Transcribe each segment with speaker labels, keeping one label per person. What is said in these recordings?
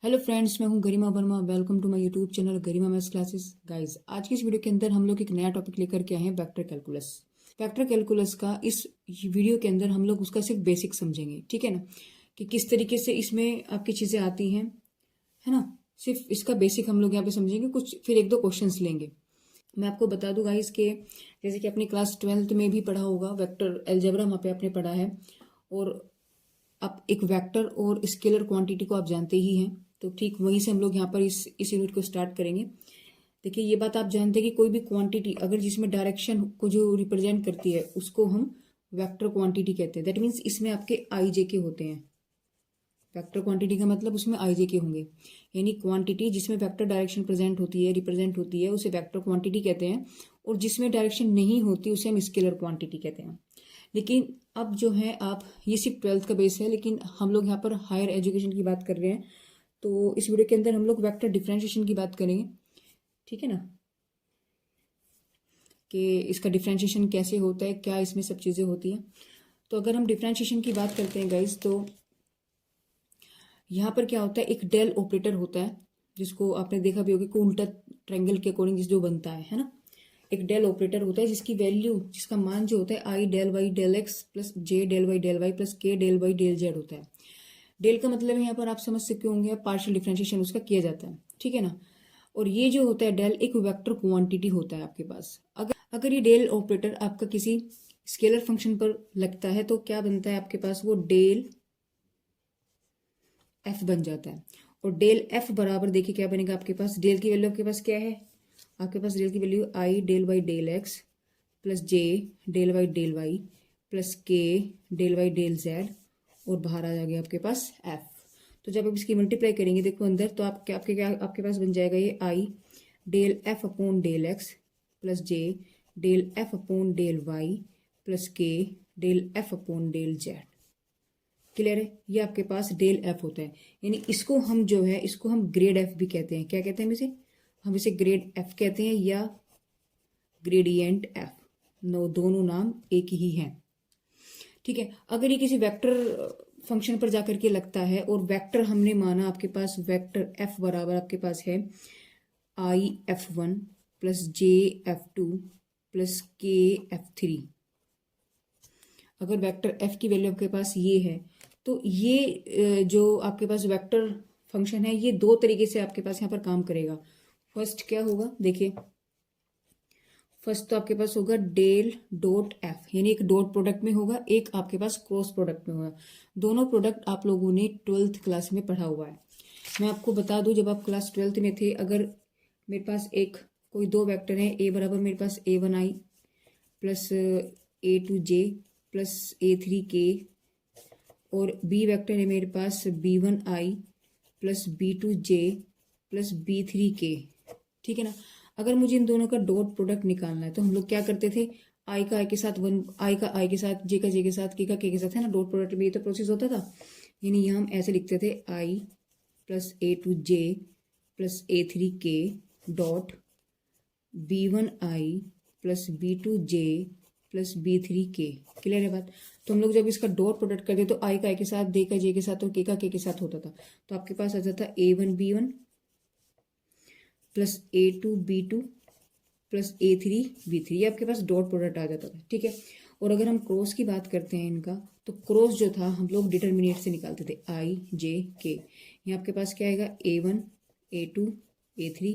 Speaker 1: Hello friends, मैं हूं Garima Verma. Welcome to my YouTube channel Garima maths classes. Guys, आज की इस वीडियो के अंदर हम लोग एक नया टॉपिक लेकर के आए हैं, वेक्टर कैलकुलस। वेक्टर कैलकुलस का इस वीडियो के अंदर हम लोग उसका सिर्फ बेसिक समझेंगे, ठीक है ना, कि किस तरीके से इसमें आपकी चीज़ें आती हैं, है ना। सिर्फ इसका बेसिक हम लोग यहाँ पे समझेंगे, कुछ फिर एक दो क्वेश्चंस लेंगे। मैं आपको बता दूं गाइस के जैसे कि अपनी क्लास 12th में भी पढ़ा होगा, वेक्टर अलजेब्रा वहाँ पे आपने पढ़ा है। और आप एक वेक्टर और स्केलर क्वांटिटी को आप जानते ही हैं, तो ठीक वहीं से हम लोग यहाँ पर इस यूनिट को स्टार्ट करेंगे। देखिए, ये बात आप जानते हैं कि कोई भी क्वांटिटी अगर जिसमें डायरेक्शन को जो रिप्रेजेंट करती है उसको हम वेक्टर क्वांटिटी कहते हैं। दैट मीन्स इसमें आपके आई जे के होते हैं। वेक्टर क्वांटिटी का मतलब उसमें आई जे के होंगे, यानी क्वांटिटी जिसमें वेक्टर डायरेक्शन प्रेजेंट होती है, रिप्रेजेंट होती है, उसे वेक्टर क्वांटिटी कहते हैं। और जिसमें डायरेक्शन नहीं होती उसे हम स्केलर क्वांटिटी कहते हैं। लेकिन अब जो है, आप ये सिर्फ 12th का बेस है, लेकिन हम लोग यहाँ पर हायर एजुकेशन की बात कर रहे हैं, तो इस वीडियो के अंदर हम लोग वेक्टर डिफरेंशिएशन की बात करेंगे, ठीक है ना, कि इसका डिफरेंशिएशन कैसे होता है, क्या इसमें सब चीज़ें होती हैं। तो अगर हम डिफरेंशिएशन की बात करते हैं गाइज, तो यहाँ पर क्या होता है, एक डेल ऑपरेटर होता है, जिसको आपने देखा भी होगा कि उल्टा ट्रायंगल के अकॉर्डिंग जो बनता है ना। एक डेल ऑपरेटर होता है जिसकी वैल्यू, जिसका मान जो होता है i del y del x plus j del y del y plus k del y del z होता है। डेल का मतलब यहाँ पर आप समझ सकते होंगे, पार्शियल डिफरेंशिएशन उसका किया जाता है, ठीक है ना। और ये जो होता है डेल, एक वेक्टर क्वांटिटी होता है आपके पास। अगर ये डेल ऑपरेटर आपका किसी स्केलर फंक्शन पर लगता है तो क्या बनता है आपके पास, वो डेल एफ बन जाता है। और डेल एफ बराबर देखिए क्या बनेगा आपके पास, डेल की वैल्यू आपके पास क्या है, आपके पास डेल की value i del y del x plus j del y plus k del y del z, और बाहर आ जाएगा आपके पास एफ। तो जब आप इसकी मल्टीप्लाई करेंगे देखो अंदर, तो आपके पास बन जाएगा ये i del f upon del x plus j del f upon del y plus k del f upon del z. Clear है, ये आपके पास डेल एफ होता है। यानी इसको हम जो है, इसको हम ग्रेड एफ भी कहते हैं। क्या कहते हैं इसे, हम इसे ग्रेड एफ कहते हैं या ग्रेडियंट एफ। नो, दोनों नाम एक ही हैं, ठीक है। अगर ये किसी वेक्टर फंक्शन पर जाकर के लगता है और वेक्टर हमने माना आपके पास, वेक्टर एफ बराबर आपके पास है I F one plus J F two plus के एफ थ्री। अगर वेक्टर एफ की वैल्यू आपके पास ये है, तो ये जो आपके पास वेक्टर फंक्शन है, ये दो तरीके से आपके पास यहाँ पर काम करेगा। फर्स्ट क्या होगा, देखिए, फर्स्ट तो आपके पास होगा डेल डॉट एफ, यानी एक डॉट प्रोडक्ट में होगा, एक आपके पास क्रॉस प्रोडक्ट में होगा। दोनों प्रोडक्ट आप लोगों ने 12th क्लास में पढ़ा हुआ है। मैं आपको बता दूं, जब आप क्लास 12th में थे, अगर मेरे पास एक कोई दो वेक्टर है, ए बराबर मेरे पास a one i plus a two j plus a three k, और बी वेक्टर है मेरे पास b one i plus b two j plus b three k, ठीक है ना। अगर मुझे इन दोनों का डॉट प्रोडक्ट निकालना है, तो हम लोग क्या करते थे, आई का आई के साथ वन, आई का आई के साथ, जे का जे के साथ, के का के साथ, है ना। डॉट प्रोडक्ट में ये तो प्रोसेस होता था। यानी यहाँ हम ऐसे लिखते थे, i plus a two j plus a three k dot b one i plus b two j plus b three k. Clear है बात। तो हम लोग जब इसका डॉट प्रोडक्ट करते तो आई का आई के साथ, जे का जे के साथ और के का के साथ होता था। तो आपके पास आ जाता a one b one plus a two b two plus a three b three, ये आपके पास डॉट प्रोडक्ट आ जाता था, ठीक है। और अगर हम क्रॉस की बात करते हैं इनका, तो क्रॉस जो था हम लोग डिटर्मिनेट से निकालते थे, आई जे के। ये आपके पास क्या आएगा, a one a two a three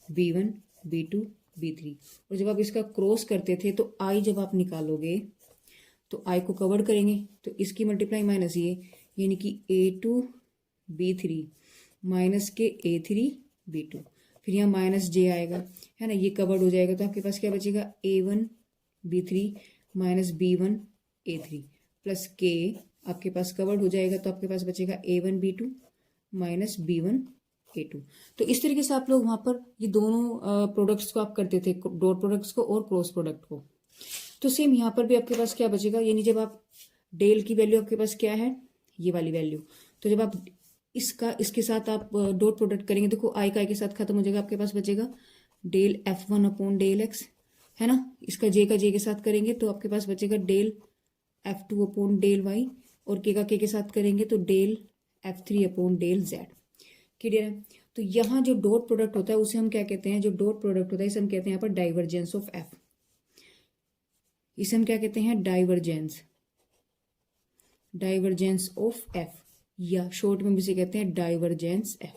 Speaker 1: b one b two b three. और जब आप इसका क्रॉस करते थे, तो आई जब आप निकालोगे तो आई को कवर करेंगे, तो इसकी मल्टीप्लाई माइनस ये, यानी कि ए टू बी थ्री माइनस के ए थ्री बी टू, फिर यहाँ माइनस जे आएगा, है ना, ये कवर्ड हो जाएगा। तो आपके पास क्या बचेगा, a one b three minus b one a three plus k, आपके पास कवर्ड हो जाएगा। तो आपके पास बचेगा a one b two minus b one a two. तो इस तरीके से आप लोग वहाँ पर ये दोनों प्रोडक्ट्स को आप करते थे, डॉट प्रोडक्ट्स को और क्रॉस प्रोडक्ट को। तो सेम यहाँ पर भी आपके पास क्या बचेगा, यानी जब आप डेल की वैल्यू आपके पास क्या है, ये वाली वैल्यू, तो जब आप इसके साथ आप डॉट प्रोडक्ट करेंगे, देखो आई का आई के साथ खत्म हो जाएगा, आपके पास बचेगा del f one upon del x, है ना। इसका जे का जे के साथ करेंगे तो आपके पास बचेगा del f two upon del y, और के का के साथ करेंगे तो del f three upon del z. Clear है। तो यहाँ जो डॉट प्रोडक्ट होता है उसे हम क्या कहते हैं, जो डॉट प्रोडक्ट होता है इसे हम कहते हैं यहाँ पर डाइवर्जेंस ऑफ एफ। इसे हम क्या कहते हैं, डाइवर्जेंस, डाइवर्जेंस ऑफ एफ, या शॉर्ट में भी इसे कहते हैं डाइवर्जेंस एफ।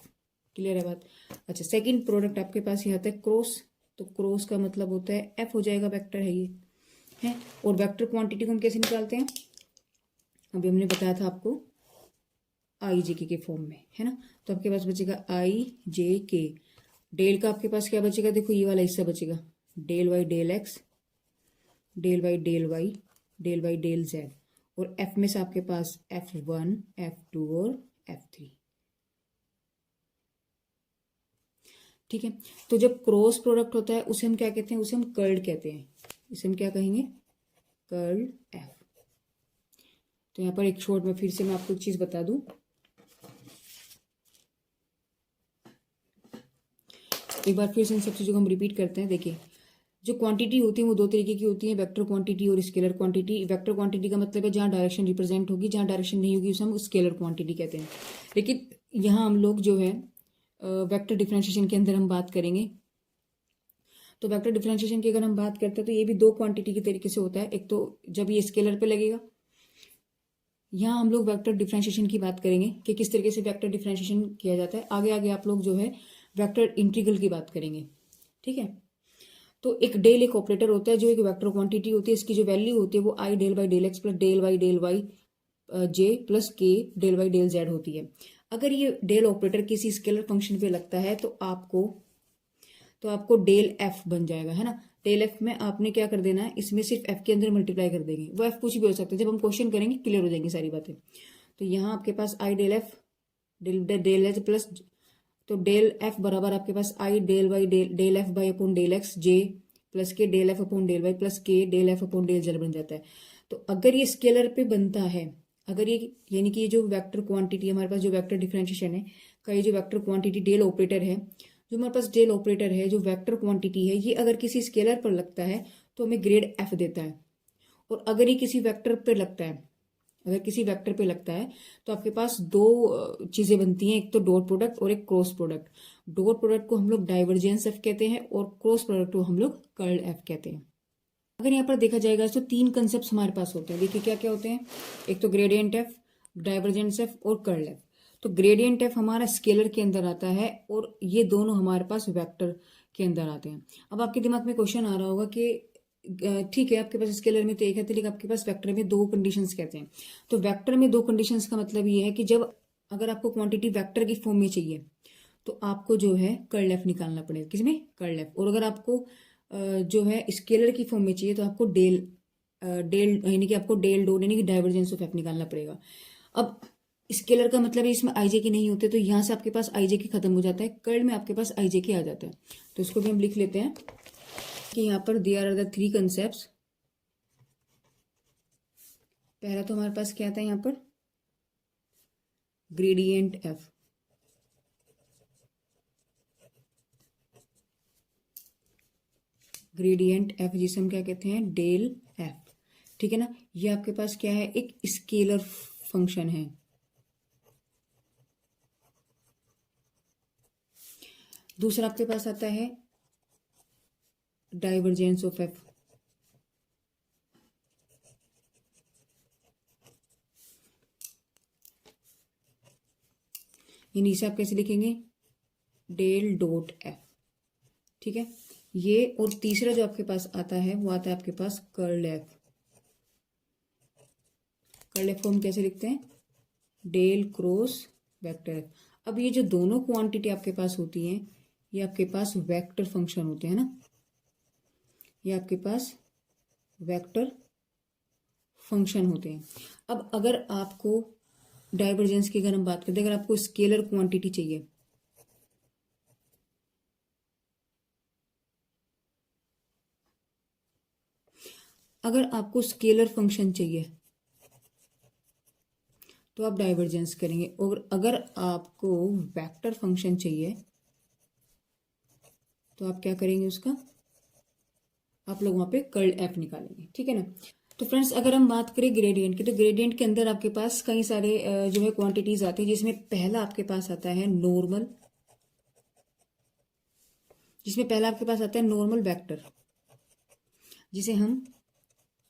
Speaker 1: क्लियर है बात। अच्छा, सेकंड प्रोडक्ट आपके पास यहाँ तक क्रॉस, तो क्रॉस का मतलब होता है एफ हो जाएगा, वेक्टर है ये है। और वेक्टर क्वांटिटी को हम कैसे निकालते हैं, अभी हमने बताया था आपको आई जे के फॉर्म में, है ना। तो आपके पास बचेगा आई जे के, डेल का आपके पास क्या बचेगा, देखो ये वाला हिस्सा बचेगा, del y del x, del y del y, del y del z, और एफ में से आपके पास F1 F2 और F3। ठीक है। तो जब क्रॉस प्रोडक्ट होता है उसे हम क्या कहते हैं, उसे हम कर्ल्ड कहते हैं। इसे हम क्या कहेंगे, कर्ल्ड एफ। तो यहाँ पर एक शॉर्ट में फिर से मैं आपको एक चीज बता दूं, एक बार फिर से इन सब चीजों को हम रिपीट करते हैं। देखिए, जो क्वांटिटी होती है वो दो तरीके की होती है, वेक्टर क्वांटिटी और स्केलर क्वांटिटी। वेक्टर क्वांटिटी का मतलब है जहाँ डायरेक्शन रिप्रेजेंट होगी, जहाँ डायरेक्शन नहीं होगी उसे हम स्केलर क्वांटिटी कहते हैं। लेकिन यहाँ हम लोग जो है वेक्टर डिफरेंशिएशन के अंदर हम बात करेंगे। तो वेक्टर डिफरेंशिएशन की अगर हम बात करते हैं तो ये भी दो क्वांटिटी के तरीके से होता है। एक तो जब ये स्केलर पे लगेगा, यहाँ हम लोग वेक्टर डिफरेंशिएशन की बात करेंगे कि किस तरीके से वेक्टर डिफरेंशिएशन किया जाता है। आगे आगे आप लोग जो है वेक्टर इंटीग्रल की बात करेंगे। ठीक है। तो एक डेल एक ऑपरेटर होता है जो एक वेक्टर क्वांटिटी होती है, इसकी जो वैल्यू होती है वो i del by del x plus del y j plus k del y del z होती है। अगर ये डेल ऑपरेटर किसी स्केलर फंक्शन पे लगता है तो आपको डेल एफ बन जाएगा, है ना। डेल एफ में आपने क्या कर देना है, इसमें सिर्फ एफ के अंदर मल्टीप्लाई कर देंगे, वो एफ कुछ भी हो सकता है, जब हम क्वेश्चन करेंगे क्लियर हो जाएंगी सारी बातें। तो यहाँ आपके पास i del f del h plus, तो डेल एफ बराबर आपके पास i del y del f by upon del x j plus k del f upon del y plus k del f upon del z बन जाता है। तो अगर ये स्केलर पे बनता है, अगर ये यानी कि ये जो वेक्टर क्वांटिटी हमारे पास जो वेक्टर डिफरेंशिएशन है का ये जो वेक्टर क्वांटिटी डेल ऑपरेटर है, जो हमारे पास डेल ऑपरेटर है, जो वेक्टर क्वांटिटी है, ये अगर किसी स्केलर पर लगता है तो हमें ग्रेड एफ देता है। और अगर ये किसी वेक्टर पर लगता है, अगर किसी वेक्टर पे लगता है तो आपके पास दो चीजें बनती हैं, एक तो डॉट प्रोडक्ट और एक क्रॉस प्रोडक्ट। डॉट प्रोडक्ट को हम लोग डाइवर्जेंस एफ कहते हैं और क्रॉस प्रोडक्ट को हम लोग कर्ल एफ कहते हैं। अगर यहाँ पर देखा जाएगा तो तीन कंसेप्ट हमारे पास होते हैं। देखिए क्या क्या होते हैं, एक तो ग्रेडियंट एफ, डाइवर्जेंस एफ और कर्ल एफ। तो ग्रेडियंट एफ हमारा स्केलर के अंदर आता है और ये दोनों हमारे पास वेक्टर के अंदर आते हैं। अब आपके दिमाग में क्वेश्चन आ रहा होगा कि ठीक है आपके पास स्केलर में तो एक है, लेकिन आपके पास वेक्टर में दो कंडीशंस कहते हैं। तो वेक्टर में दो कंडीशंस का मतलब ये है कि जब अगर आपको क्वांटिटी वेक्टर की फॉर्म में चाहिए तो आपको जो है कर्ल एफ निकालना पड़ेगा, किसमें, कर्ल एफ। और अगर आपको जो है स्केलर की फॉर्म में चाहिए तो आपको डेल यानी कि आपको डेल डॉट यानी कि डाइवर्जेंस ऑफ एफ निकालना पड़ेगा। अब स्केलर का मतलब है इसमें आईजे के नहीं होते, तो यहाँ से आपके पास आईजे के खत्म हो जाता है, कर्ल में आपके पास आईजे के आ जाता है। तो इसको भी हम लिख लेते हैं कि यहाँ पर there are the three concept. पहला तो हमारे पास क्या था यहाँ पर, ग्रेडियंट एफ, ग्रेडियंट एफ जिसे हम क्या कहते हैं, डेल एफ। ठीक है ना। ये आपके पास क्या है, एक स्केलर फंक्शन है। दूसरा आपके पास आता है डाइवर्जेंस ऑफ एफ। यानी इसे आप कैसे लिखेंगे, डेल डॉट एफ। ठीक है ये। और तीसरा जो आपके पास आता है वो आता है आपके पास कर्ल एफ। कर्ल एफ को हम कैसे लिखते हैं, डेल क्रॉस वेक्टर एफ। अब ये जो दोनों क्वांटिटी आपके पास होती हैं ये आपके पास वेक्टर फंक्शन होते हैं ना, ये आपके पास वेक्टर फंक्शन होते हैं। अब अगर आपको डाइवर्जेंस की अगर हम बात करते हैं, अगर आपको स्केलर क्वांटिटी चाहिए, अगर आपको स्केलर फंक्शन चाहिए तो आप डाइवर्जेंस करेंगे, और अगर आपको वेक्टर फंक्शन चाहिए तो आप क्या करेंगे, उसका आप लोग वहां पे कर्ल एफ निकालेंगे। ठीक है ना। तो फ्रेंड्स अगर हम बात करें ग्रेडियंट की, तो ग्रेडियंट के अंदर आपके पास कई सारे जो है क्वांटिटीज आती है, जिसमें पहला आपके पास आता है नॉर्मल, जिसमें पहला आपके पास आता है नॉर्मल वेक्टर, जिसे हम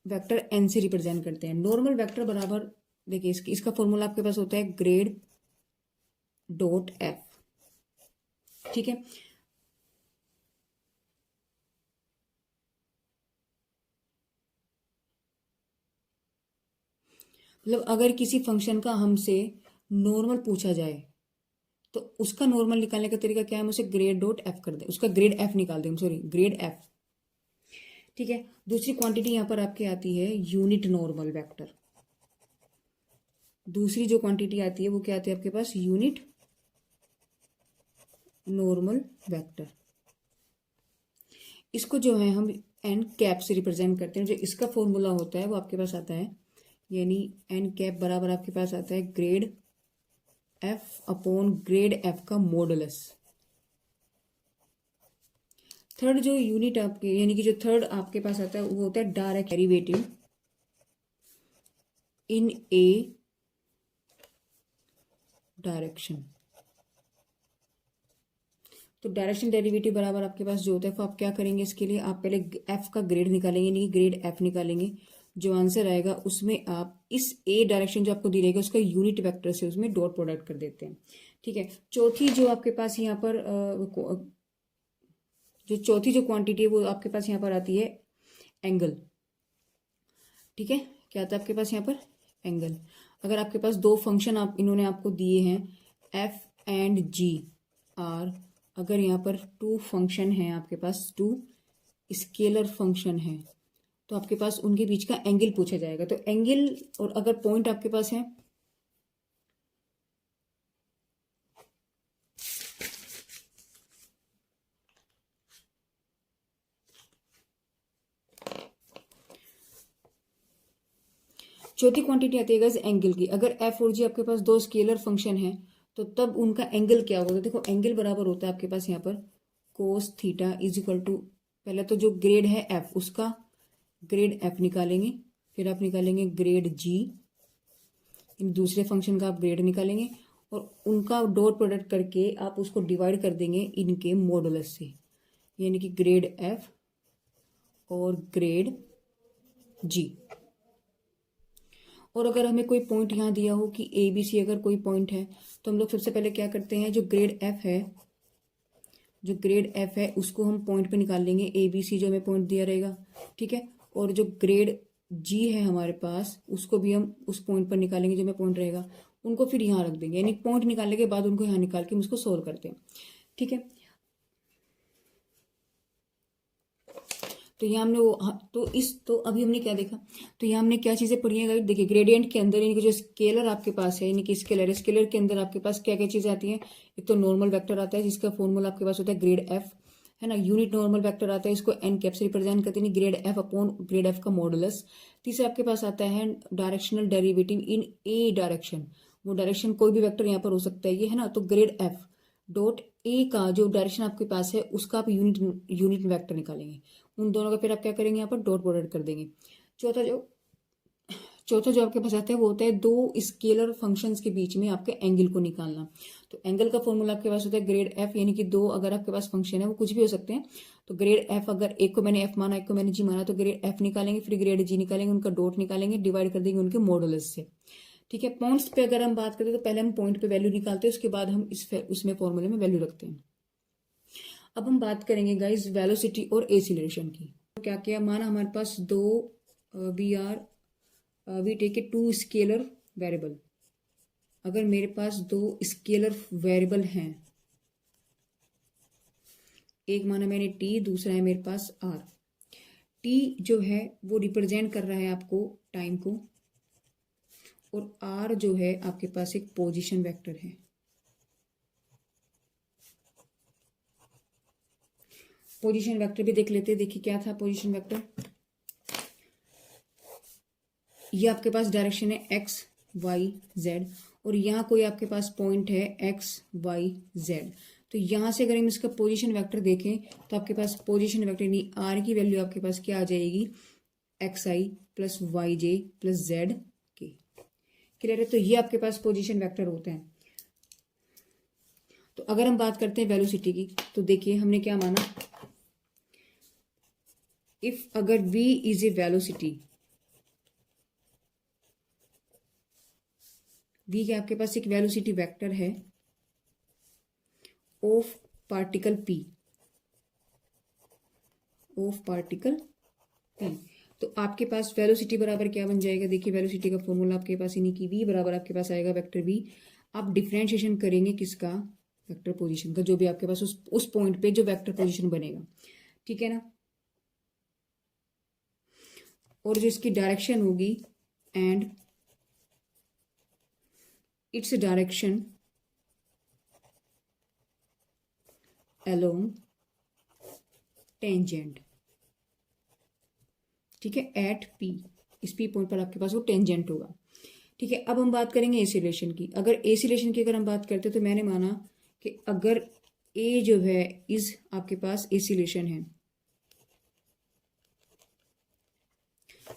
Speaker 1: वेक्टर एन से रिप्रेजेंट करते हैं। नॉर्मल वेक्टर बराबर, देखिए इसका फॉर्मूला आपके पास होता है ग्रेड डॉट एफ, ठीक है। मतलब अगर किसी फंक्शन का हमसे नॉर्मल पूछा जाए तो उसका नॉर्मल निकालने का तरीका क्या है, हम उसे ग्रेड डॉट एफ कर दें, उसका ग्रेड एफ निकाल दें, सॉरी ग्रेड एफ, ठीक है। दूसरी क्वांटिटी यहां पर आपके आती है यूनिट नॉर्मल वेक्टर। दूसरी जो क्वांटिटी आती है वो क्या आती है आपके पास, यूनिट नॉर्मल वेक्टर। इसको जो है हम एन कैप से रिप्रेजेंट करते हैं। जो इसका फॉर्मूला होता है वो आपके पास आता है, यानी एन कैप बराबर आपके पास आता है grade F upon grade F का मॉडुलस। थर्ड जो यूनिट आपके, यानी कि जो थर्ड आपके पास आता है वो होता है direct derivative in A direction. तो डायरेक्शन डेरिवेटिव बराबर आपके पास जो होता है, तो आप क्या करेंगे, इसके लिए आप पहले एफ का ग्रेड निकालेंगे, यानी कि ग्रेड एफ निकालेंगे। जो आंसर आएगा उसमें आप इस ए डायरेक्शन जो आपको दी रहेगा उसका यूनिट वेक्टर से उसमें डॉट प्रोडक्ट कर देते हैं, ठीक है। चौथी जो आपके पास यहाँ पर जो चौथी जो क्वांटिटी है वो आपके पास यहाँ पर आती है एंगल, ठीक है। क्या आता है आपके पास यहाँ पर, एंगल। अगर आपके पास दो फंक्शन आप इन्होंने आपको दिए हैं एफ एंड जी आर, अगर यहाँ पर टू फंक्शन है आपके पास, टू स्केलर फंक्शन है, तो आपके पास उनके बीच का एंगल पूछा जाएगा। तो एंगल और अगर पॉइंट आपके पास है, चौथी क्वांटिटी आती है गाइस एंगल की। अगर एफ और जी आपके पास दो स्केलर फंक्शन है तो तब उनका एंगल क्या होगा, तो देखो एंगल बराबर होता है आपके पास यहाँ पर cos theta is equal to, पहले तो जो ग्रेड है एफ उसका ग्रेड एफ निकालेंगे, फिर आप निकालेंगे ग्रेड जी, इन दूसरे फंक्शन का आप ग्रेड निकालेंगे और उनका डॉट प्रोडक्ट करके आप उसको डिवाइड कर देंगे इनके मॉडुलस से, यानी कि ग्रेड एफ और ग्रेड जी। और अगर हमें कोई पॉइंट यहाँ दिया हो कि ए बी सी अगर कोई पॉइंट है, तो हम लोग सबसे पहले क्या करते हैं, जो ग्रेड एफ है, जो ग्रेड एफ है उसको हम पॉइंट पे निकाल लेंगे, ए बी सी जो हमें पॉइंट दिया रहेगा, ठीक है। और जो ग्रेड जी है हमारे पास उसको भी हम उस पॉइंट पर निकालेंगे जो हमें पॉइंट रहेगा, उनको फिर यहाँ रख देंगे, यानी पॉइंट निकालने के बाद उनको यहाँ निकाल के हम उसको सोल्व करते हैं, ठीक है। तो यहाँ हमने वो तो अभी हमने क्या देखा, तो यहाँ हमने क्या चीजें पढ़ी है, देखिए ग्रेडियंट के अंदर यानी कि जो स्केलर आपके पास है, यानी कि स्केलर के अंदर आपके पास क्या क्या चीजें आती हैं। एक तो नॉर्मल वेक्टर आता है जिसका फॉर्मूला आपके पास होता है ग्रेड एफ, है ना। यूनिट नॉर्मल वेक्टर आता है, इसको एन कैप से रिप्रेजेंट करते हैं, grade F upon grade F का मॉडुलस। तीसरा आपके पास आता है directional derivative in A direction, वो डायरेक्शन कोई भी वेक्टर यहाँ पर हो सकता है ये, है ना। तो ग्रेड एफ डॉट ए का जो डायरेक्शन आपके पास है उसका आप यूनिट वेक्टर निकालेंगे, उन दोनों का फिर आप क्या करेंगे, यहाँ पर डॉट प्रोडक्ट कर देंगे। चौथा जो आपके पास आता है वो होता है दो स्केलर फंक्शंस के बीच में आपके एंगल को निकालना। तो एंगल का फॉर्मूला आपके पास होता है ग्रेड एफ, यानी कि दो अगर आपके पास फंक्शन है वो कुछ भी हो सकते हैं, तो ग्रेड एफ अगर एक को मैंने एफ माना एक को मैंने जी माना, तो ग्रेड एफ निकालेंगे, फिर ग्रेड जी निकालेंगे, उनका डॉट निकालेंगे, डिवाइड कर देंगे उनके मॉडुलस से, ठीक है। पॉइंट्स पे अगर हम बात करें तो पहले हम पॉइंट पे वैल्यू निकालते हैं, उसके बाद हम उसमें फॉर्मूले में वैल्यू रखते हैं। अब हम बात करेंगे गाइस वेलोसिटी और एसिलेरेशन की। तो क्या किया, माना हमारे पास दो we take a two scalar variable. अगर मेरे पास दो स्केलर वेरिएबल हैं, एक माना मैंने टी, दूसरा है मेरे पास आर। टी जो है वो रिप्रेजेंट कर रहा है आपको टाइम को, और आर जो है आपके पास एक पोजीशन वेक्टर है। पोजीशन वेक्टर भी देख लेते हैं, देखिए क्या था पोजीशन वेक्टर। ये आपके पास डायरेक्शन है एक्स वाई जेड, और यहाँ कोई आपके पास पॉइंट है एक्स वाई जेड। तो यहाँ से अगर हम इसका पोजीशन वेक्टर देखें तो आपके पास पोजीशन वेक्टर यानी आर की वैल्यू आपके पास क्या आ जाएगी, एक्स आई plus Y j plus Z के। क्लियर है? तो ये आपके पास पोजीशन वेक्टर होते हैं। तो अगर हम बात करते हैं वेलोसिटी की, तो देखिए हमने क्या माना, इफ अगर v is a velocity, v के आपके पास एक वेलोसिटी वेक्टर है of particle p, of particle p, तो आपके पास वेलोसिटी बराबर क्या बन जाएगा? देखिए वेलोसिटी का फॉर्मूला आपके पास यानी कि v बराबर आपके पास आएगा वेक्टर v। आप डिफरेंशिएशन करेंगे किसका? वेक्टर पोजीशन का, जो भी आपके पास उस पॉइंट पे जो वेक्टर पोजीशन बनेगा, ठीक है ना। और जो इसकी डायरेक्शन होगी, and its direction along tangent, ठीक है, एट पी, इस पी पॉइंट पर आपके पास वो टेंजेंट होगा, ठीक है। अब हम बात करेंगे एसिलेशन की। अगर एसिलेशन की अगर हम बात करते हैं तो मैंने माना कि अगर ए जो है इस आपके पास एसिलेशन है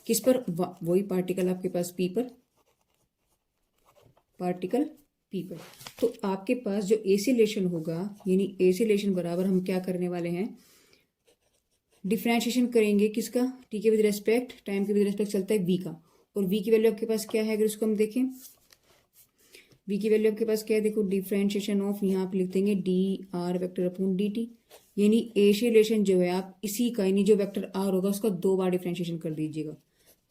Speaker 1: किस पर? वही पार्टिकल आपके पास पी पर, पार्टिकल पी पर। तो आपके पास जो एसिलेशन होगा, यानी एसिलेशन बराबर हम क्या करने वाले हैं? डिफरेंशिएशन करेंगे किसका? टी के विद रेस्पेक्ट, टाइम के विद रेस्पेक्ट चलता है वी का, और वी की वैल्यू आपके पास क्या है? अगर उसको हम देखें, वी की वैल्यू आपके पास क्या है? देखो डिफरेंशिएशन ऑफ, यहाँ आप लिख देंगे D R vector upon D T, यानी एसिलेशन जो है आप इसी का, यानी जो वेक्टर आर होगा उसका 2 बार डिफरेंशिएशन कर दीजिएगा,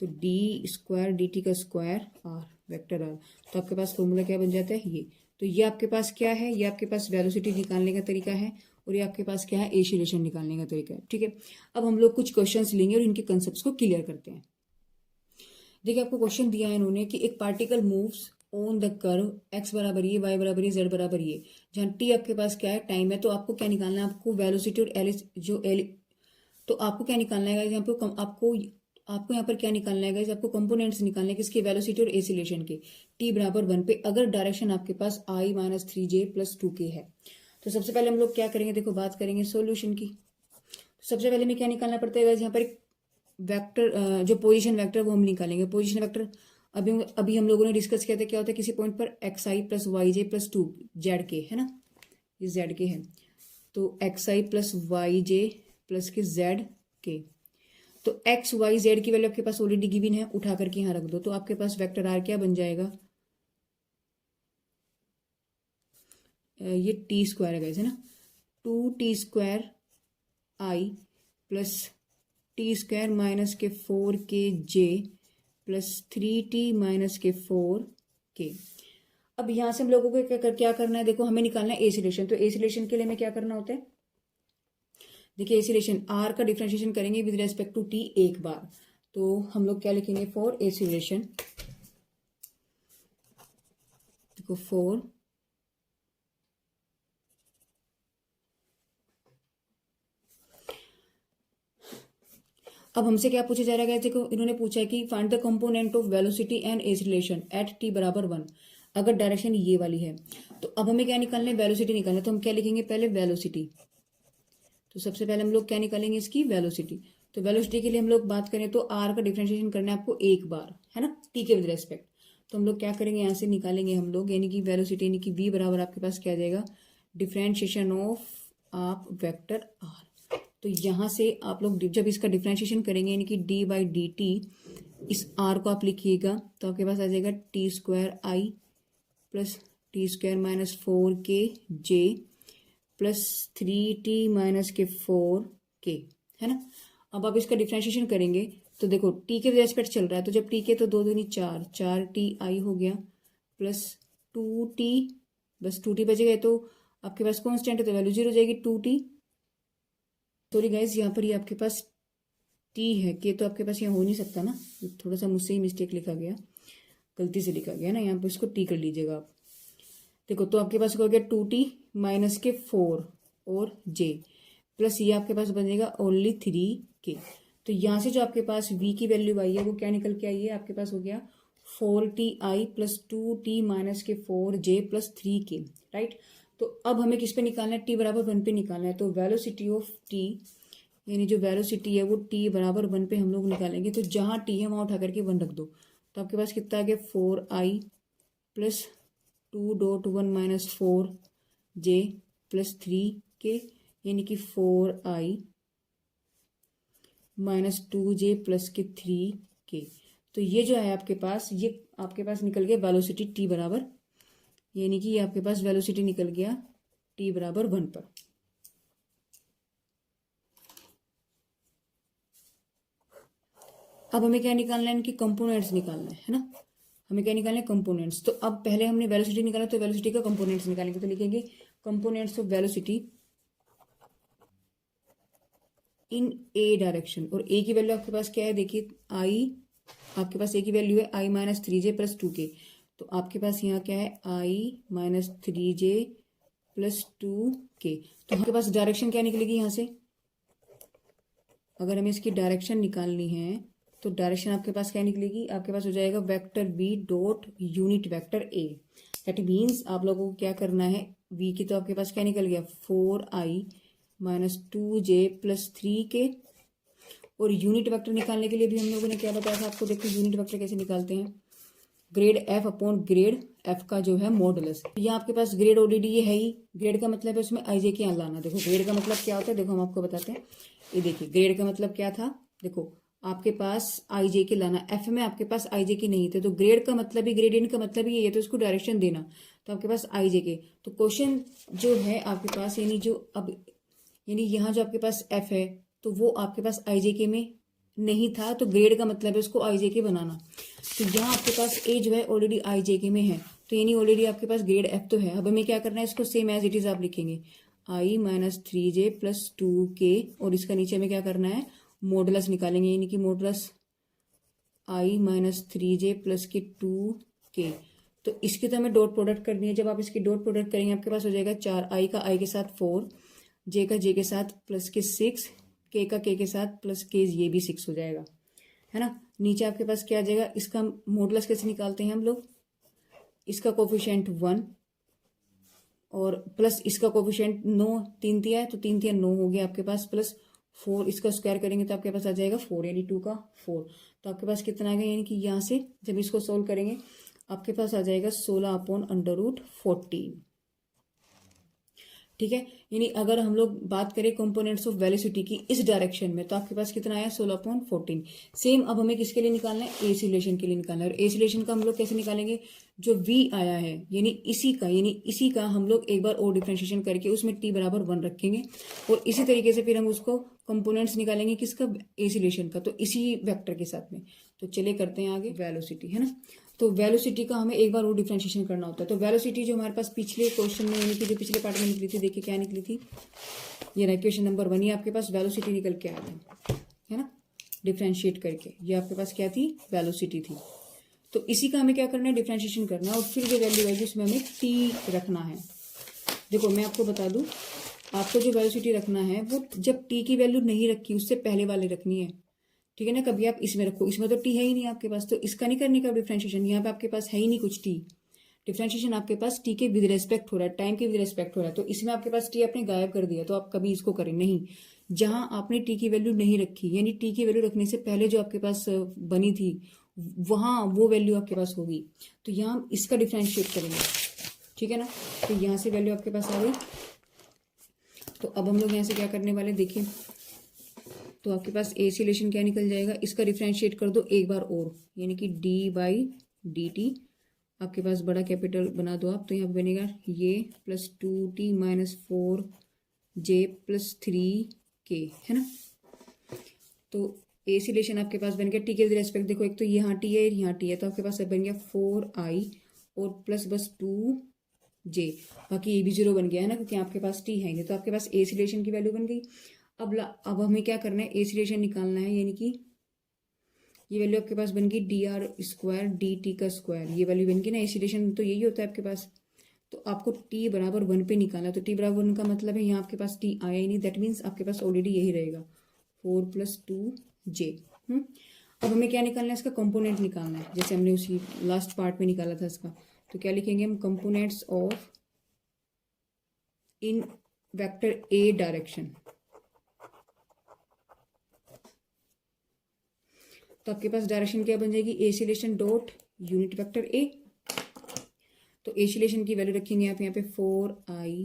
Speaker 1: तो डी स्क्वायर डी टी का स्क्वायर आर वेक्टर आर, तो आपके पास फॉर्मूला क्या बन जाता है ये। तो ये आपके पास क्या है? ये आपके पास वेलोसिटी निकालने का तरीका है, और ये आपके पास क्या है? एसिलेशन निकालने का तरीका है, ठीक है। अब हम लोग कुछ क्वेश्चंस लेंगे और इनके कंसेप्ट्स को क्लियर करते हैं। देखिए आपको क्वेश्चन दिया है इन्होंने कि एक particle moves on the curve x बराबर ये, वाई बराबर ये, जेड बराबर ये, जहाँ टी आपके पास क्या है? टाइम है। तो आपको क्या निकालना है? आपको वेलोसिटी और एल जो एल, तो आपको क्या निकालना है यहाँ पे? आपको यहाँ पर क्या निकालना है? आपको कंपोनेंट्स निकालने हैं किसके? वेलोसिटी और एसिलेशन के, टी बराबर 1 पे, अगर डायरेक्शन आपके पास आई माइनस 3j प्लस 2k है। तो सबसे पहले हम लोग क्या करेंगे? देखो बात करेंगे सॉल्यूशन की। सबसे पहले हमें क्या निकालना पड़ता है? यहाँ पर वेक्टर, जो पोजीशन वेक्टर वो हम निकालेंगे। पोजीशन वेक्टर अभी हम लोगों ने डिस्कस किया था, क्या होता है? किसी पॉइंट पर एक्स आई plus Y j plus 2 Z के, है ना, ये जेड के है, तो एक्स आई प्लस वाई जे प्लस के जेड के, तो एक्स वाई जेड की वैल्यू आपके पास ऑलरेडी गिवन है, उठा करके यहाँ रख दो, तो आपके पास वेक्टर आर क्या बन जाएगा? ये टी स्क्वायर है गाइस, है ना, 2t square i plus t square minus k 4k j plus 3t minus k 4k। अब यहां से हम लोगों को क्या करना है? देखो हमें निकालना है एसिलेशन, तो एसिलेशन के लिए हमें क्या करना होता है? देखिए एसिलेशन आर का डिफरेंशिएशन करेंगे विद रेस्पेक्ट टू टी एक बार, तो हम लोग क्या लिखेंगे? फॉर एसिलेशन, देखो फॉर अब हमसे क्या पूछा जा रहा है? देखो इन्होंने पूछा है कि find the component of velocity and acceleration at t बराबर 1, अगर डायरेक्शन ये वाली है। तो अब हमें क्या निकालना है? वेलोसिटी निकालना है, तो हम क्या लिखेंगे? पहले वेलोसिटी, तो सबसे पहले हम लोग क्या निकालेंगे? इसकी वेलोसिटी। तो वेलोसिटी के लिए हम लोग बात करें तो आर का डिफरेंशिएशन करना है आपको एक बार, है ना, टी के विद रेस्पेक्ट। तो हम लोग क्या करेंगे? यहाँ से निकालेंगे हम लोग, यानी कि वेलोसिटी, यानी कि वी बराबर आपके पास क्या आ जाएगा? डिफरेंशिएशन ऑफ आप वेक्टर आर। तो यहाँ से आप लोग जब इसका डिफरेंशिएशन करेंगे, यानी कि डी बाई डी टी, इस आर को आप लिखिएगा तो आपके पास आ जाएगा t square i plus t square minus 4k j plus 3t minus k 4k, है ना। अब आप इसका डिफरेंशिएशन करेंगे तो देखो टी के रेस्पेक्ट चल रहा है, तो जब टी के, तो 2 दूनी 4, 4t आई हो गया प्लस 2t, बस 2t बचेगा, तो आपके पास कॉन्स्टेंट है तो वैल्यू 0 हो जाएगी 2t। सॉरी गाइज, यहाँ पर ये आपके पास टी है, के तो आपके पास यहाँ हो नहीं सकता ना, थोड़ा सा मुझसे ही मिस्टेक लिखा गया, गलती से लिखा गया ना, यहाँ पर इसको टी कर लीजिएगा आप। देखो तो आपके पास हो गया 2t माइनस के 4 और j प्लस ये आपके पास बनेगा ओनली 3k। तो यहाँ से जो आपके पास v की वैल्यू आई है वो क्या निकल के आई है? आपके पास हो गया 4ti प्लस 2t माइनस के 4j प्लस 3k, राइट। तो अब हमें किस पे निकालना है? t बराबर 1 पे निकालना है, तो वेलोसिटी ऑफ t यानी जो वेलोसिटी है वो टी बराबर 1 पे हम लोग निकालेंगे। तो जहाँ टी है वहाँ उठा करके 1 रख दो, तो आपके पास कितना आ गया 4i plus 2.1 - 4j plus 3k, यानी कि 4i -2j प्लस के 3k। तो ये जो है आपके पास, ये आपके पास निकल गया वेलोसिटी टी बराबर, यानी कि ये आपके पास वेलोसिटी निकल गया टी बराबर 1 पर। अब हमें क्या निकालना है, इनके कंपोनेंट्स निकालना है ना। हमें क्या निकालना है, कंपोनेंट्स। तो अब पहले हमने वेलोसिटी निकाला, तो वेलोसिटी का कंपोनेंट्स निकालेंगे। तो लिखेंगे components of velocity in A direction. और ए की वैल्यू आपके पास क्या है, देखिए आई, आपके पास ए की वैल्यू है i -3j प्लस 2k। तो आपके पास यहाँ क्या है, i -3j प्लस 2k। तो आपके पास डायरेक्शन क्या निकलेगी यहाँ से, अगर हमें इसकी डायरेक्शन निकालनी है तो डायरेक्शन आपके पास क्या निकलेगी, आपके पास हो जाएगा vector v dot unit vector a। That means आप लोगों को क्या करना है, v की तो आपके पास क्या निकल गया 4i -2j प्लस 3k। और यूनिट वेक्टर निकालने के लिए भी हम लोगों ने क्या बताया था आपको, देखो यूनिट वेक्टर कैसे निकालते हैं, grade F upon grade F का जो है मॉडुलस। यहाँ आपके पास ग्रेड ऑलरेडी ये है ही, ग्रेड का मतलब है उसमें आई जे के यहाँ लाना। देखो ग्रेड का मतलब क्या होता है, देखो हम आपको बताते हैं। ये देखिए ग्रेड का मतलब क्या था, देखो आपके पास आई जे के लाना, एफ में आपके पास आई जे के नहीं थे, तो ग्रेड का मतलब ही, ग्रेडियंट का मतलब ही ये है, तो इसको डायरेक्शन देना। तो आपके पास आई जे के, तो क्वेश्चन जो है आपके पास, यानी जो अब, यानी यहाँ जो आपके पास एफ है तो वो आपके पास आई जे के में नहीं था, तो ग्रेड का मतलब है उसको आई जे के बनाना। तो यहाँ आपके पास ए जो है ऑलरेडी आई जे के में है, तो यानी ऑलरेडी आपके पास ग्रेड एफ तो है। अब हमें क्या करना है, इसको सेम एज इट इज आप लिखेंगे i -3j प्लस 2k, और इसका नीचे में क्या करना है, मॉडुलस निकालेंगे, यानी कि मॉडुलस i -3j प्लस के 2k। तो इसकी तो हमें डॉट प्रोडक्ट करनी है। जब आप इसकी डॉट प्रोडक्ट करेंगे आपके पास हो जाएगा 4, i का i के साथ 4, j का j के साथ प्लस के 6, k का k के साथ प्लस के, ये भी 6 हो जाएगा, है ना। नीचे आपके पास क्या आ जाएगा, इसका मॉडुलस कैसे निकालते हैं हम लोग, इसका कोफिशिएंट 1 और प्लस इसका कोफिशिएंट 9, 3 दिया है तो 3 दिया 9 हो गया आपके पास, प्लस 4, इसका स्क्वायर करेंगे तो आपके पास आ जाएगा 4, यानी 2 का 4। तो आपके पास कितना आ गया, यानी कि यहाँ से जब इसको सोल्व करेंगे आपके पास आ जाएगा 16/√14। ठीक है, यानी अगर हम लोग बात करें कंपोनेंट्स ऑफ वेलोसिटी की इस डायरेक्शन में, तो आपके पास कितना आया 16/14। सेम अब हमें किसके लिए निकालना है, एसिलेशन के लिए निकालना है। और एसिलेशन का हम लोग कैसे निकालेंगे, जो v आया है यानी इसी का हम लोग एक बार और डिफ्रेंशिएशन करके उसमें t बराबर 1 रखेंगे, और इसी तरीके से फिर हम उसको कंपोनेंट्स निकालेंगे किसका, एसिलेशन का, तो इसी वेक्टर के साथ में। तो चलिए करते हैं आगे, वेलोसिटी है ना। तो वेलोसिटी का हमें एक बार और डिफ्रेंशिएशन करना होता है। तो वेलोसिटी जो हमारे पास पिछले क्वेश्चन में, यानी कि जो पिछले पार्ट में निकली थी, देखिए क्या निकली थी, ये ना क्वेश्चन नंबर 1, ये आपके पास वेलोसिटी निकल के आया था, है ना, डिफ्रेंशिएट करके, ये आपके पास क्या थी, वेलोसिटी थी। तो इसी का हमें क्या करना है, डिफ्रेंशिएशन करना है, और फिर जो वैल्यू आएगी उसमें हमें टी रखना है। देखो मैं आपको बता दूं, आपको जो वेलोसिटी रखना है वो जब टी की वैल्यू नहीं रखी उससे पहले वाले रखनी है, ठीक है ना। कभी आप इसमें रखो, इसमें तो टी है ही नहीं आपके पास, तो इसका नहीं करने का डिफ्रेंशिएशन, यहाँ पे आपके पास है ही नहीं कुछ टी। डिफ्रेंशिएशन आपके पास टी के विद रेस्पेक्ट हो रहा है, टाइम के विद रेस्पेक्ट हो रहा है, तो इसमें आपके पास टी आपने गायब कर दिया, तो आप कभी इसको करें नहीं। जहां आपने टी की वैल्यू नहीं रखी, यानी टी की वैल्यू रखने से पहले जो आपके पास बनी थी वहां वो वैल्यू आपके पास होगी, तो यहाँ हम इसका डिफ्रेंशिएट करेंगे, ठीक है ना। तो यहाँ से वैल्यू आपके पास आ गई। तो अब हम लोग यहाँ से क्या करने वाले, देखिए तो आपके पास एसिलेशन क्या निकल जाएगा, इसका डिफ्रेंशिएट कर दो एक बार और, यानी कि d/dt आपके पास बड़ा कैपिटल बना दो आप, तो यहाँ पे बनेगा ये plus 2t -4j plus 3k, है ना। तो एसिलेशन आपके पास बन गया टी के रेस्पेक्ट, देखो एक तो यहाँ टी है यहाँ टी है, तो आपके पास बन गया 4i और प्लस बस 2j, बाकी ये भी 0 बन गया है ना, क्योंकि आपके पास टी है, तो आपके पास एसिलेशन की वैल्यू बन गई। अब हमें क्या करना है, एसिलेशन निकालना है, यानी कि ये वैल्यू आपके पास बन गई dr² dt का स्क्वायर, ये वैल्यू बन गई ना। एसिलेशन तो यही होता है आपके पास, तो आपको t बराबर 1 पे निकालना, तो t बराबर 1 का मतलब है यहाँ आपके पास t आया ही नहीं, दैट मीन्स आपके पास ऑलरेडी यही रहेगा 4 + 2j। अब हमें क्या निकालना है, इसका कंपोनेंट निकालना है, जैसे हमने उसी लास्ट पार्ट में निकाला था इसका। तो क्या लिखेंगे हम, components of in vector a direction, तो आपके पास डायरेक्शन क्या बन जाएगी, acceleration dot unit vector a. तो एसिलेशन की वैल्यू रखेंगे आप यहाँ पे 4i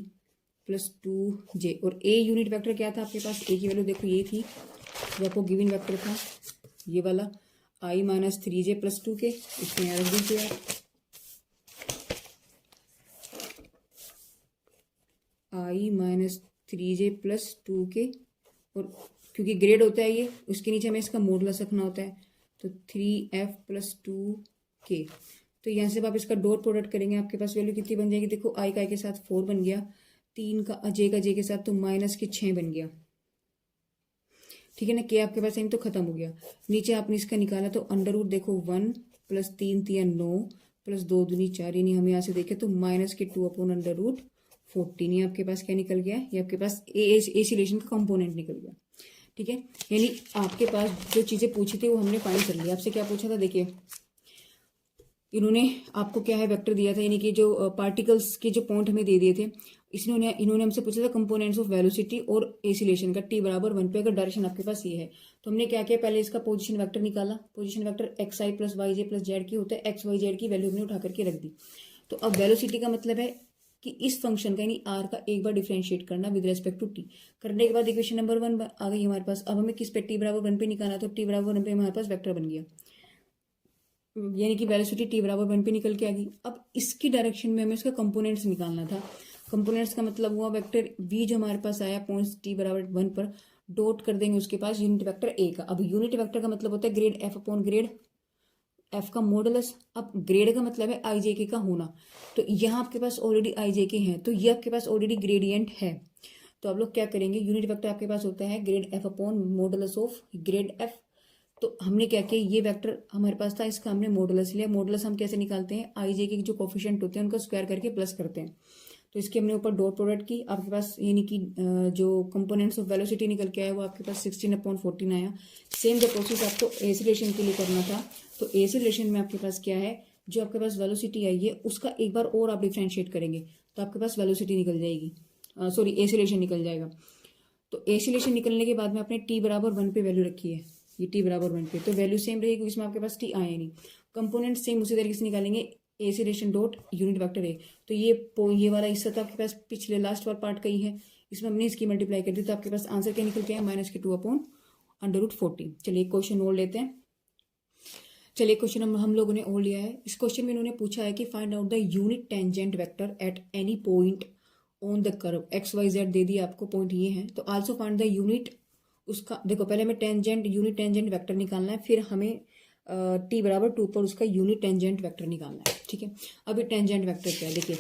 Speaker 1: प्लस 2j, और ए यूनिट वेक्टर क्या था आपके पास, ए की वैल्यू देखो ये थी जो आपको गिवन वेक्टर था ये वाला, i माइनस 3j प्लस 2 के, इसमें यहाँ रख दीजिए आप i माइनस 3j प्लस 2 के, और क्योंकि ग्रेड होता है ये, उसके नीचे हमें इसका मॉडुलस रखना होता है, तो 3f प्लस 2k। तो यहाँ से आप इसका डॉट प्रोडक्ट करेंगे, आपके पास वैल्यू कितनी बन जाएगी, देखो i का i के साथ 4 बन गया, 3 का j का j के साथ तो माइनस के 6 बन गया, ठीक है ना। के आपके पास तो खत्म हो गया, नीचे आपने इसका निकाला तो अंडर रूट देखो 1 प्लस 3 3 9 प्लस 2 दूनी 4, यानी हम यहाँ से देखें तो माइनस के 2 अपॉन अंडर रूट 14, ये आपके पास क्या निकल गया, ये आपके पास एसिलेशन का कंपोनेंट निकल गया, ठीक है। यानी आपके पास जो चीज़ें पूछी थी वो हमने फाइंड कर लिया। आपसे क्या पूछा था, देखिए इन्होंने आपको क्या है वेक्टर दिया था, यानी कि जो पार्टिकल्स के जो पॉइंट हमें दे दिए थे, इन्होंने हमसे पूछा था कंपोनेंट्स ऑफ वेलोसिटी और एसिलेशन का t बराबर 1 पे, अगर डायरेक्शन आपके पास ये है तो हमने क्या किया, पहले इसका पोजीशन वेक्टर निकाला, पोजीशन वेक्टर एक्स आई plus Y j plus Z की होता है, एक्स वाई जेड की वैल्यू हमने उठा करके रख दी। तो अब वेलोसिटी का मतलब है कि इस फंक्शन का यानी आर का एक बार डिफरेंशिएट करना विद रेस्पेक्ट टू टी, करने के बाद इक्वेशन नंबर 1 आ गई हमारे पास। अब हमें किस पे, टी बराबर 1 पे निकालना, तो टी बराबर 1 पे हमारे पास वेक्टर बन गया, यानी कि वेलोसिटी टी बराबर 1 पे निकल के आ गई। अब इसकी डायरेक्शन में हमें इसका कंपोनेंट्स निकालना था, कंपोनेंट्स का मतलब हुआ वेक्टर v जो हमारे पास आया पॉइंट्स टी बराबर 1 पर, डॉट कर देंगे उसके पास यूनिट वेक्टर a का। अब यूनिट वेक्टर का मतलब होता है grade f upon grade f का मॉडुलस। अब ग्रेड का मतलब है आई जे के का होना, तो यहाँ आपके पास ऑलरेडी आई जे के हैं, तो ये आपके पास ऑलरेडी ग्रेडियंट है। तो आप लोग क्या करेंगे, यूनिट वेक्टर आपके पास होता है grade f upon modulus of grade f। तो हमने क्या किया, ये वेक्टर हमारे पास था, इसका हमने मॉडुलस लिया। मॉडुलस हम कैसे निकालते हैं, आई जे के जो कोफिशिएंट होते हैं उनका स्क्वायर करके प्लस करते हैं। तो इसके हमने ऊपर डॉट प्रोडक्ट की, आपके पास यानी कि जो कंपोनेंट्स ऑफ वेलोसिटी निकल के आया वो आपके पास 16/14 आया। सेम द प्रोसेस आपको एसिलेशन के लिए करना था। तो एसिलेशन में आपके पास क्या है, जो आपके पास वेलोसिटी आई है उसका एक बार और आप डिफ्रेंशिएट करेंगे तो आपके पास वेलोसिटी निकल जाएगी, सॉरी एसिलेशन निकल जाएगा। तो एसिलेशन निकलने के बाद में आपने टी बराबर 1 पे वैल्यू रखी है, ये टी बराबर 1 पे, तो वैल्यू सेम रहेगी, इसमें आपके पास टी आया नहीं। कंपोनेंट सेम उसी तरीके से निकालेंगे, acceleration dot unit vector a. तो ये वाला हिस्सा तो आपके पास पिछले लास्ट वाला पार्ट का ही है, इसमें हमने इसकी मल्टीप्लाई कर दी, तो आपके पास आंसर क्या निकल के आया, माइनस के 2 अपॉन अंडर रूट 14। चलिए क्वेश्चन और लेते हैं। चलिए क्वेश्चन हम लोगों ने और लिया है। इस क्वेश्चन में इन्होंने पूछा है कि find out the unit tangent vector at any point on the curve, x y z दे दिया आपको, पॉइंट ये है। तो आल्सो फाइंड द यूनिट, उसका देखो पहले हमें टेंजेंट यूनिट टेंजेंट वेक्टर निकालना है, फिर हमें टी बराबर 2 पर उसका यूनिट टेंजेंट वेक्टर निकालना है, ठीक है। अभी टेंजेंट वेक्टर क्या है, देखिए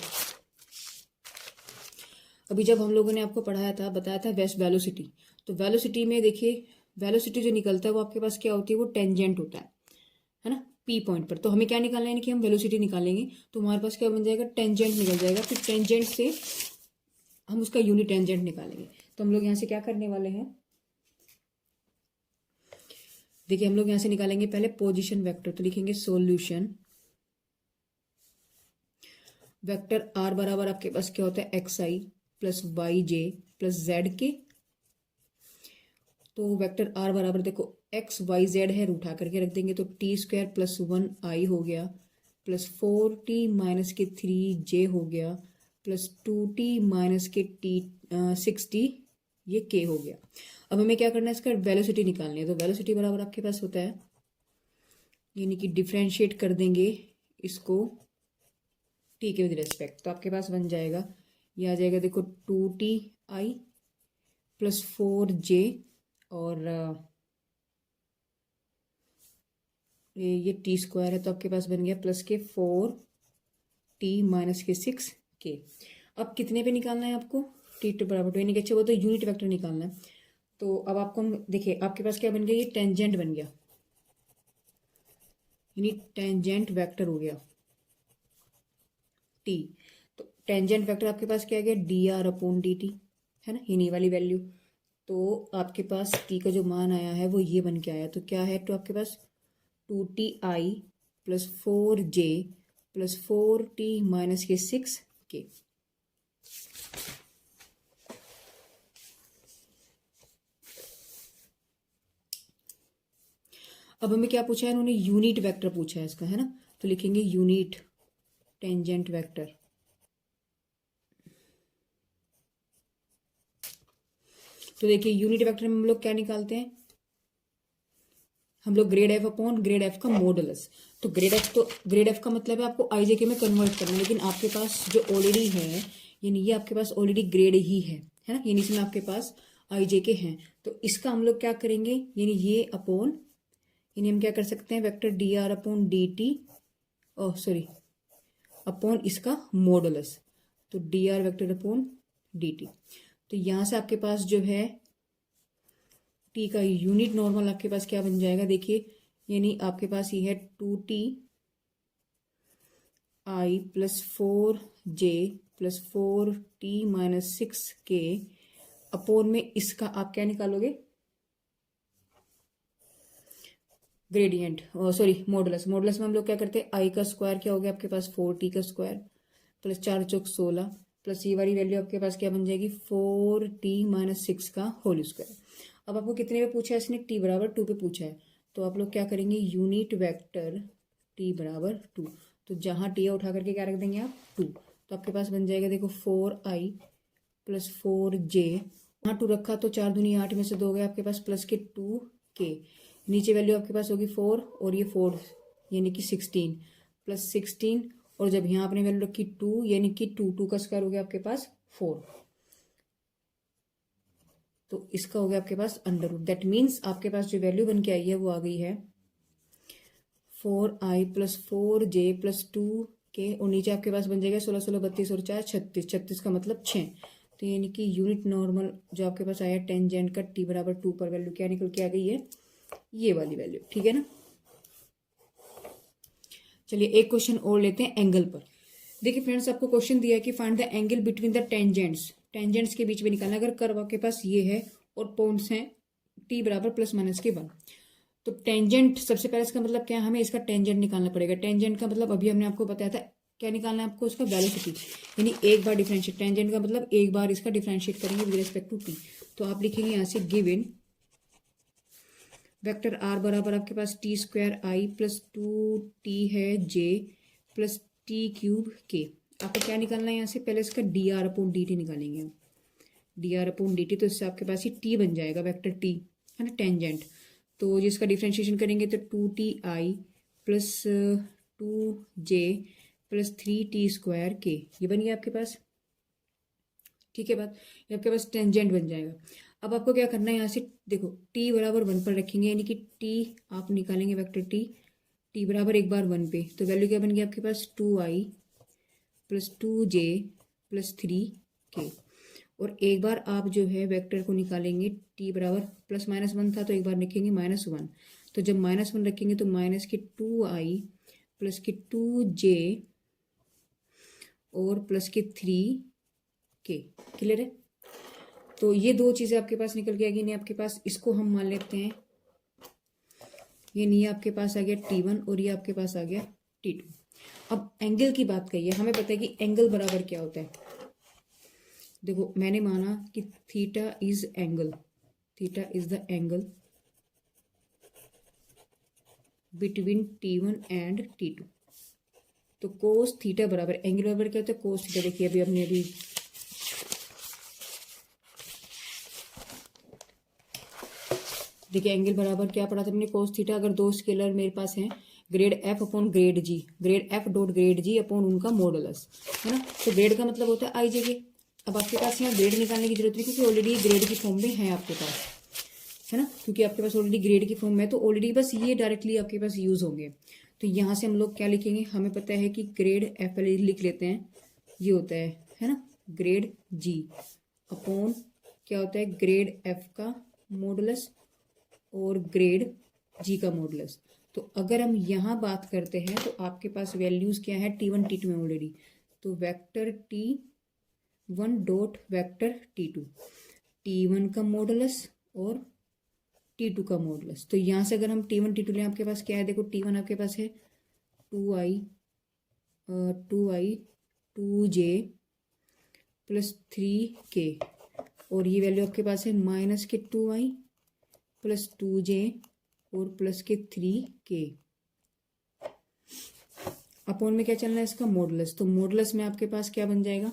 Speaker 1: अभी जब हम लोगों ने आपको पढ़ाया था, बताया था वेस्ट वेलोसिटी, तो वेलोसिटी में देखिए वेलोसिटी जो निकलता है वो आपके पास क्या होती है, वो टेंजेंट होता है ना, पी पॉइंट पर। तो हमें क्या निकालना है, यानी कि हम वेलोसिटी निकालेंगे तो हमारे पास क्या बन जाएगा, टेंजेंट निकल जाएगा, फिर टेंजेंट से हम उसका यूनिट टेंजेंट निकालेंगे। तो हम लोग यहाँ से क्या करने वाले हैं, देखिए हम लोग यहाँ से निकालेंगे पहले पोजीशन वेक्टर, तो लिखेंगे सॉल्यूशन वेक्टर आर बराबर आपके पास क्या होता है, एक्स आई plus Y j plus Z के। तो वेक्टर आर बराबर देखो एक्स वाई जेड है, उठा करके रख देंगे, तो टी स्क्वायर प्लस 1 आई हो गया, प्लस 4t माइनस के 3j हो गया, प्लस 2t माइनस के 6t, ये k हो गया। अब हमें क्या करना है, इसका वेलोसिटी निकालनी है। तो वेलोसिटी बराबर आपके पास होता है, यानी कि डिफ्रेंशिएट कर देंगे इसको टी के विद रेस्पेक्ट, तो आपके पास बन जाएगा, ये आ जाएगा देखो 2ti प्लस 4j, और ये टी स्क्वायर है तो आपके पास बन गया प्लस के 4t माइनस के 6k। अब कितने पे निकालना है आपको, टी टू बराबर 2, यानी कि अच्छा वो तो यूनिट वेक्टर निकालना है। तो अब आपको देखिए आपके पास क्या बन गया, ये टेंजेंट बन गया, यानी टेंजेंट वेक्टर हो गया टी। तो टेंजेंट वेक्टर आपके पास क्या आ गया, D R upon D T, है ना, इन्हीं वाली वैल्यू। तो आपके पास टी का जो मान आया है वो ये बन के आया, तो क्या है, तो आपके पास 2ti plus 4j plus 4t minus के 6k। अब हमें क्या पूछा है, इन्होंने यूनिट वेक्टर पूछा है इसका, है ना, तो लिखेंगे यूनिट टेंजेंट वेक्टर। तो देखिए यूनिट वेक्टर में हम लोग क्या निकालते हैं, हम लोग grade F upon grade F का मॉडुलस। तो ग्रेड एफ का मतलब है आपको आईजेके में कन्वर्ट करना, लेकिन आपके पास जो ऑलरेडी है, यानी ये आपके पास ऑलरेडी ग्रेड ही है ना, यानी इसमें आपके पास आईजेके हैं। तो इसका हम लोग क्या करेंगे, यानी ये अपॉन, यानी हम क्या कर सकते हैं, vector D R upon D T, sorry upon इसका मॉडुलस, तो D R vector upon D T. तो यहां से आपके पास जो है टी का यूनिट नॉर्मल आपके पास क्या बन जाएगा, देखिए, यानी आपके पास ये है 2t i plus 4j plus 4t minus 6k upon में इसका आप क्या निकालोगे, ग्रेडियंट, सॉरी मॉडुलस। मॉडुलस में हम लोग क्या करते हैं, आई का स्क्वायर क्या हो गया आपके पास 4t का स्क्वायर प्लस 4 चौक 16 प्लस ये वाली वैल्यू आपके पास क्या बन जाएगी 4t माइनस 6 का होल स्क्वायर। अब आपको कितने पे पूछा है, इसने t बराबर 2 पे पूछा है, तो आप लोग क्या करेंगे, यूनिट वेक्टर t बराबर 2, तो जहाँ t उठा करके क्या रख देंगे आप 2, तो आपके पास बन जाएगा देखो 4i प्लस 4j, यहाँ 2 रखा तो 4 दूनी 8 में से 2 गए आपके पास प्लस के 2k, नीचे वैल्यू आपके पास होगी 4 और ये 4 यानी कि 16 प्लस 16, और जब यहाँ आपने वैल्यू रखी 2 यानी कि 2 का स्क्वायर हो गया आपके पास 4, तो इसका हो गया आपके पास अंडर रूट। दैट मीन्स आपके पास जो वैल्यू बन के आई है वो आ गई है 4i plus 4j plus 2k, और नीचे आपके पास बन जाएगा 16 16 32 और 4 36, 36 का मतलब 6, तो यानी कि यूनिट नॉर्मल जो आपके पास आया टेंजेंट का t बराबर 2 पर वैल्यू क्या निकल के आ गई है, ये वाली वैल्यू, ठीक है ना। चलिए एक क्वेश्चन और लेते हैं एंगल पर। देखिए फ्रेंड्स, आपको क्वेश्चन दिया है कि find the angle between the tangents के बीच में निकालना। अगर कर्व आपके पास ये है और पॉइंट्स हैं t बराबर प्लस माइनस के 1, तो टेंजेंट सबसे पहले इसका मतलब क्या है, हमें इसका टेंजेंट निकालना पड़ेगा। टेंजेंट का मतलब अभी हमने आपको बताया था क्या निकालना है आपको, इसका वेलोसिटी, यानी एक बार डिफरेंशिएट, टेंजेंट का मतलब एक बार इसका डिफरेंशिएट करेंगे विद रिस्पेक्ट टू टी। तो आप लिखेंगे यहाँ से गिवन वेक्टर आर बराबर आपके पास T square i plus 2t है j प्लस टी क्यूब के। आपको क्या निकालना है यहाँ से, पहले इसका D R upon D T निकालेंगे हम, D R upon D T, तो इससे आपके पास ये टी बन जाएगा वेक्टर टी, है ना, टेंजेंट। तो जिसका डिफ्रेंशिएशन करेंगे तो 2ti plus 2j plus 3t square के, ये बन गया आपके पास, ठीक है बात, ये आपके पास टेंजेंट बन जाएगा। अब आपको क्या करना है, यहाँ से देखो t बराबर 1 पर रखेंगे, यानी कि t आप निकालेंगे वेक्टर t बराबर एक बार 1 पे, तो वैल्यू क्या बन गई आपके पास 2i plus 2j plus 3k, और एक बार आप जो है वेक्टर को निकालेंगे t बराबर प्लस माइनस 1 था तो एक बार लिखेंगे -1, तो जब -1 रखेंगे तो माइनस के 2i प्लस के 2j और प्लस के 3k, क्लियर है। तो ये दो चीज़ें आपके पास निकल के आएगी, नहीं आपके पास इसको हम मान लेते हैं, ये नहीं आपके पास आ गया t1 और ये आपके पास आ गया t2। अब एंगल की बात करिए, हमें पता है कि एंगल बराबर क्या होता है। देखो मैंने माना कि theta is the angle between t1 and t2, तो कोस थीटा बराबर एंगल बराबर क्या होता है, कोस थीटा। देखिए अभी हमने देखिए एंगल बराबर क्या पढ़ा था हमने, कोस थीटा। अगर दो स्केलर मेरे पास हैं, ग्रेड एफ अपॉन ग्रेड जी, ग्रेड एफ डॉट ग्रेड जी अपॉन उनका मॉडुलस, है ना, तो ग्रेड का मतलब होता है आई जे के। अब आपके पास यहाँ ग्रेड निकालने की जरूरत नहीं, क्योंकि ऑलरेडी ग्रेड की फॉर्म में है आपके पास, है ना, क्योंकि आपके पास ऑलरेडी ग्रेड की फॉर्म में है, तो ऑलरेडी बस ये डायरेक्टली आपके पास यूज होंगे। तो यहाँ से हम लोग क्या लिखेंगे, हमें पता है कि ग्रेड एफ पहले लिख लेते हैं, ये होता है ना, ग्रेड जी अपॉन क्या होता है, ग्रेड एफ का मॉडुलस और ग्रेड जी का मॉडुलस। तो अगर हम यहाँ बात करते हैं तो आपके पास वैल्यूज क्या है, t1 t2 में ऑलरेडी, तो vector t1 dot vector t2, t1 का मॉडुलस और t2 का मॉडुलस। तो यहाँ से अगर हम t1 t2 लें, आपके पास क्या है, देखो t1 आपके पास है 2i 2j प्लस 3k, और ये वैल्यू आपके पास है माइनस के 2i प्लस 2j 4 प्लस के 3k अपॉन में क्या चलना है इसका मॉडुलस। तो मॉडुलस में आपके पास क्या बन जाएगा,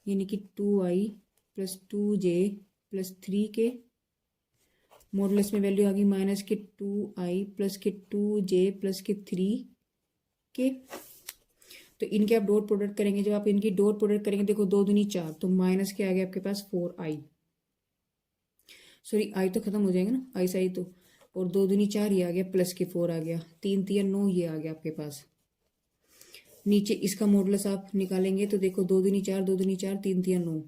Speaker 1: यानी कि 2i plus 2j plus 3k। Modulus में वैल्यू आ गई माइनस के 2i प्लस के 2j प्लस के 3k। तो इनके आप डॉट प्रोडक्ट करेंगे, जब आप इनकी डॉट प्रोडक्ट करेंगे देखो 2 दूनी 4, तो माइनस के आ गया आपके पास 4i, सॉरी i तो खत्म हो जाएगा ना, i से i तो, और 2 दूनी 4 ये आ गया प्लस के 4 आ गया, 3 3 9 ये आ गया आपके पास। नीचे इसका मॉडुलस आप निकालेंगे तो देखो 2 दूनी 4 2 दूनी 4 3 3 9,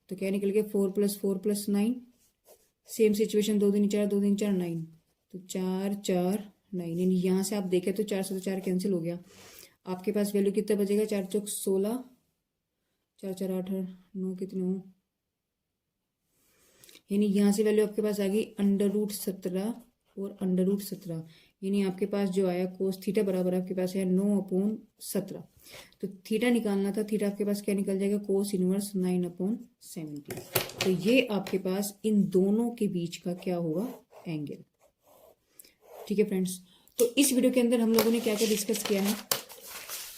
Speaker 1: तो क्या निकल गया 4 प्लस 9। सेम सिचुएशन 2 दूनी 4 2 दूनी 4 9, तो 4 4 9, यानी यहाँ से आप देखें तो 4 से तो 4 कैंसिल हो गया। आपके पास वैल्यू कितना बचेगा, 4 चौक 16, 4 4 8 9 कितने हो, यानी यहाँ से वैल्यू आपके पास आ गई √17 और √17, यानी आपके पास जो आया कोस थीटा बराबर आपके पास है 9/17। तो थीटा निकालना था, थीटा आपके पास क्या निकल जाएगा, कोस इनवर्स 9/70। तो ये आपके पास इन दोनों के बीच का क्या होगा, एंगल। ठीक है फ्रेंड्स, तो इस वीडियो के अंदर हम लोगों ने क्या क्या डिस्कस किया है,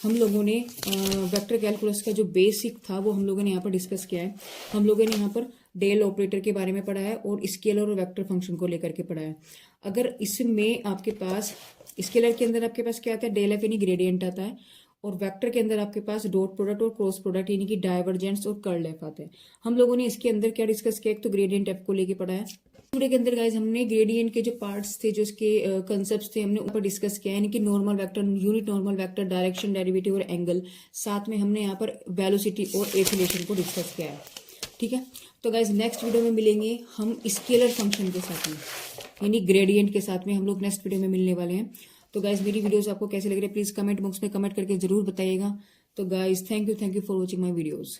Speaker 1: हम लोगों ने वेक्टर कैलकुलस का जो बेसिक था वो हम लोगों ने यहाँ पर डिस्कस किया है। हम लोगों ने यहाँ पर डेल ऑपरेटर के बारे में पढ़ा है और स्केलर और वेक्टर फंक्शन को लेकर के पढ़ा है। अगर इसमें आपके पास स्केलर के अंदर आपके पास क्या आता है, डेल एफ यानी ग्रेडियंट आता है, और वेक्टर के अंदर आपके पास डॉट प्रोडक्ट और क्रॉस प्रोडक्ट यानी कि डाइवर्जेंस और कर्ल एफ आते हैं। हम लोगों ने इसके अंदर क्या डिस्कस किया, एक तो ग्रेडियंट एफ को लेके पढ़ा है। वीडियो के अंदर गाइज हमने ग्रेडियंट के जो पार्ट्स थे, जो इसके कंसेप्ट्स थे, हमने ऊपर डिस्कस किया, यानी कि normal vector, unit normal vector, direction, derivative और एंगल। साथ में हमने यहाँ पर वेलोसिटी और एफिलेशन को डिस्कस किया है। ठीक है, तो गाइज नेक्स्ट वीडियो में मिलेंगे हम स्केलर फंक्शन के साथ में, यानी ग्रेडियंट के साथ में हम लोग नेक्स्ट वीडियो में मिलने वाले हैं। तो गाइज मेरी वीडियोस आपको कैसे लग रही है प्लीज कमेंट बॉक्स में कमेंट करके जरूर बताइएगा। तो guys thank you for watching my videos.